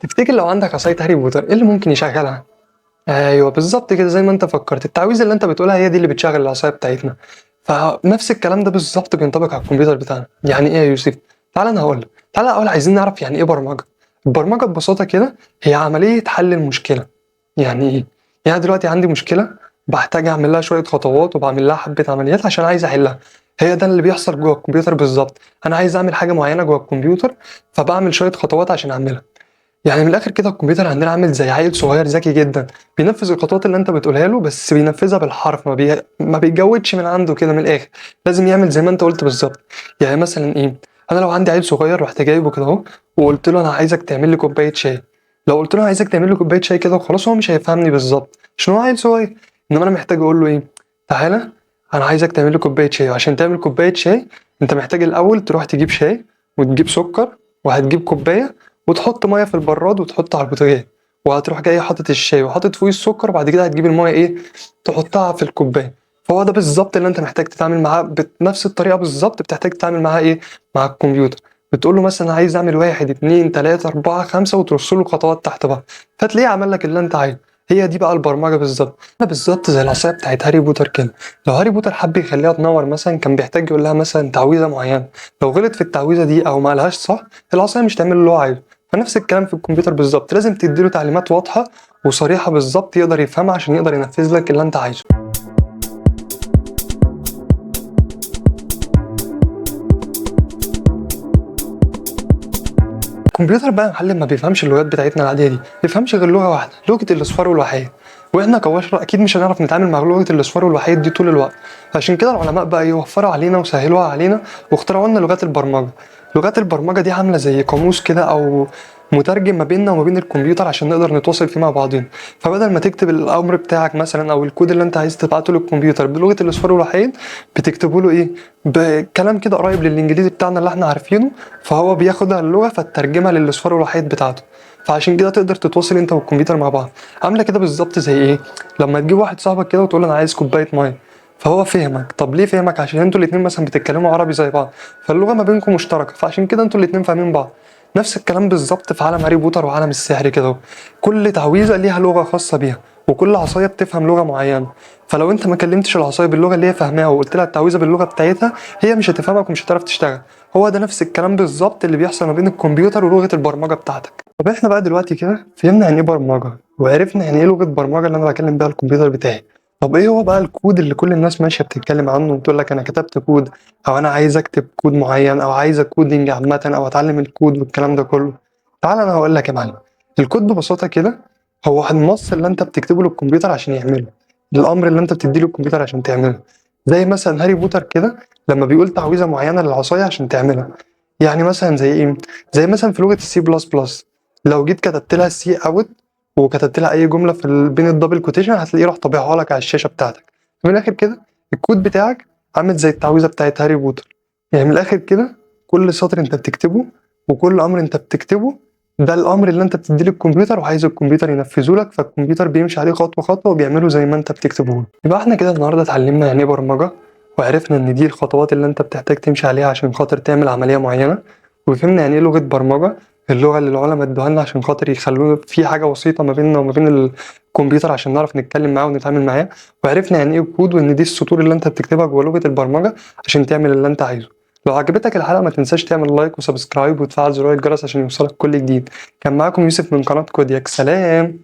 تفتكر لو عندك عصاية هاري بوتر ايه اللي ممكن يشغلها؟ ايوه بالظبط كده زي ما انت فكرت، التعويذة اللي انت بتقولها هي دي اللي بتشغل العصاية بتاعتنا. فنفس الكلام ده بالظبط بينطبق على الكمبيوتر بتاعنا. يعني ايه يا يوسف؟ تعال انا هقول لك. تعال اول عايزين نعرف يعني ايه برمجة. البرمجة ببساطة كده هي عملية حل المشكلة. يعني ايه؟ يعني دلوقتي عندي مشكلة، بحتاج اعمل لها شوية خطوات وبعمل لها حبة عمليات عشان عايز احلها. هي ده اللي بيحصل جوه الكمبيوتر بالظبط. انا عايز اعمل حاجة معينة جوه الكمبيوتر، فبعمل شوية خطوات عشان اعملها. يعني من الاخر كده الكمبيوتر عندنا عامل زي عيل صغير ذكي جدا، بينفذ الخطوات اللي انت بتقولها له، بس بينفذها بالحرف، ما بيجودش من عنده كده من الاخر. لازم يعمل زي ما انت قلت بالظبط. يعني مثلا ايه؟ انا لو عندي عيل صغير رحت جايبه كده اهو، وقلت له انا عايزك تعمل لي كوبايه شاي. لو قلت له عايزك تعمل لي كوبايه شاي كده وخلاص هو مش هيفهمني بالظبط عشان هو عيل صغير. انما انا محتاج اقول له ايه؟ تعالى، انا عايزك تعمل لي كوبايه شاي، وعشان تعمل كوبايه شاي انت محتاج الاول تروح تجيب شاي وتجيب سكر وهتجيب كوبايه وتحط ميه في البراد وتحط على البوتاجاز، وهتروح جاي حاطط الشاي وحاطط فوقيه السكر، وبعد كده هتجيب الميه ايه، تحطها في الكوبايه. فهو ده بالظبط اللي انت محتاج تتعامل معاه بنفس الطريقه بالظبط، بتحتاج تتعامل معاه ايه، مع الكمبيوتر. بتقول له مثلا عايز اعمل واحد اتنين تلاته اربعه خمسه وترص له خطوات تحت بعض، فتلاقيه عمل لك اللي انت عايزه. هي دي بقى البرمجه بالظبط. انا بالظبط زي العصايه بتاعت هاري بوتر كده. لو هاري بوتر حب يخليها تنور مثلا كان بيحتاج يقول لها مثلا تعويذه معينه. لو غلط في التعويذه دي او ما قالهاش صح، العصايه مش تعمل اللي هو عايزه. فنفس الكلام في الكمبيوتر بالظبط، لازم تديله تعليمات واضحة وصريحة بالظبط يقدر يفهمها عشان يقدر ينفذ لك اللي انت عايزه. الكمبيوتر بقى يا معلم ما بيفهمش اللغات بتاعتنا العادية دي، ما بيفهمش غير لغة واحدة، لغة الأصفار والوحيد. واحنا كبشر اكيد مش هنعرف نتعامل مع لغة الأصفار والوحيد دي طول الوقت. عشان كده العلماء بقى يوفروا علينا وسهلوها علينا واخترعوا لنا لغات البرمجة. لغات البرمجة دي عاملة زي قاموس كده او مترجم ما بيننا وما بين الكمبيوتر عشان نقدر نتواصل فيه مع بعضنا. فبدل ما تكتب الامر بتاعك مثلا او الكود اللي انت عايز تبعته للكمبيوتر بلغة الاصفار والوحيد، بتكتبه له ايه، بكلام كده قريب للانجليزي بتاعنا اللي احنا عارفينه، فهو بياخدها اللغة فترجمها للاصفار والوحيد بتاعته. فعشان كده تقدر تتواصل انت والكمبيوتر مع بعض. عامله كده بالظبط زي ايه، لما تجيب واحد صاحبك كده وتقول له انا عايز كوبايه ميه، فهو فهمك. طب ليه فهمك؟ عشان انتوا الاتنين مثلا بتتكلموا عربي زي بعض، فاللغه ما بينكم مشتركه، فعشان كده انتوا الاتنين فاهمين بعض. نفس الكلام بالظبط في عالم هاري بوتر وعالم السحر كده. كل تعويذه ليها لغه خاصه بيها، وكل عصايه بتفهم لغه معينه. فلو انت ما كلمتش العصايه باللغه اللي هي فاهماها وقلت لها التعويذه باللغه بتاعتها، هي مش هتفهمك ومش هتعرف تشتغل. هو ده نفس الكلام بالظبط اللي بيحصل ما بين الكمبيوتر ولغه البرمجه بتاعتك. طب احنا بقى دلوقتي كده فهمنا يعني ايه برمجه، وعرفنا يعني ايه لغه برمجه اللي انا بكلم بيها الكمبيوتر بتاعي. طب ايه هو بقى الكود اللي كل الناس ماشيه بتتكلم عنه وتقول لك انا كتبت كود، او انا عايز اكتب كود معين، او عايز كودنج عامه، او اتعلم الكود والكلام ده كله؟ تعال انا هقول لك يا معلم. الكود ببساطه كده هو النص اللي انت بتكتبه للكمبيوتر عشان يعمله، الامر اللي انت بتديه للكمبيوتر عشان تعمله. زي مثلا هاري بوتر كده لما بيقول تعويذه معينه للعصايه عشان تعملها. يعني مثلا زي ايه؟ زي مثلا في لغه السي بلس بلس، لو جيت كتبت لها سي اوت وكتبت لها اي جمله في بين الدبل كوتيشن، هتلاقيه راح طابعها لك على الشاشه بتاعتك. من الاخر كده الكود بتاعك عامل زي التعويذه بتاعت هاري بوتر. يعني من الاخر كده كل سطر انت بتكتبه وكل امر انت بتكتبه، ده الامر اللي انت بتديه للكمبيوتر وعايز الكمبيوتر ينفذه لك، فالكمبيوتر بيمشي عليه خطوه خطوه وبيعمله زي ما انت بتكتبه له. يبقى احنا كده النهارده اتعلمنا يعني ايه برمجه، وعرفنا ان دي الخطوات اللي انت بتحتاج تمشي عليها عشان خاطر تعمل عمليه معينه. وفهمنا يعني ايه لغه برمجه، اللغه اللي العلماء ادوها لنا عشان خاطر يخلونا في حاجه وسيطه ما بيننا وما بين الكمبيوتر عشان نعرف نتكلم معاه ونتعامل معاه. وعرفنا يعني ايه كود، وان دي السطور اللي انت بتكتبها جوه لغه البرمجه عشان تعمل اللي انت عايزه. لو عجبتك الحلقه ما تنساش تعمل لايك وسبسكرايب وتفعل زرار الجرس عشان يوصلك كل جديد. كان معاكم يوسف من قناه كودياك، سلام.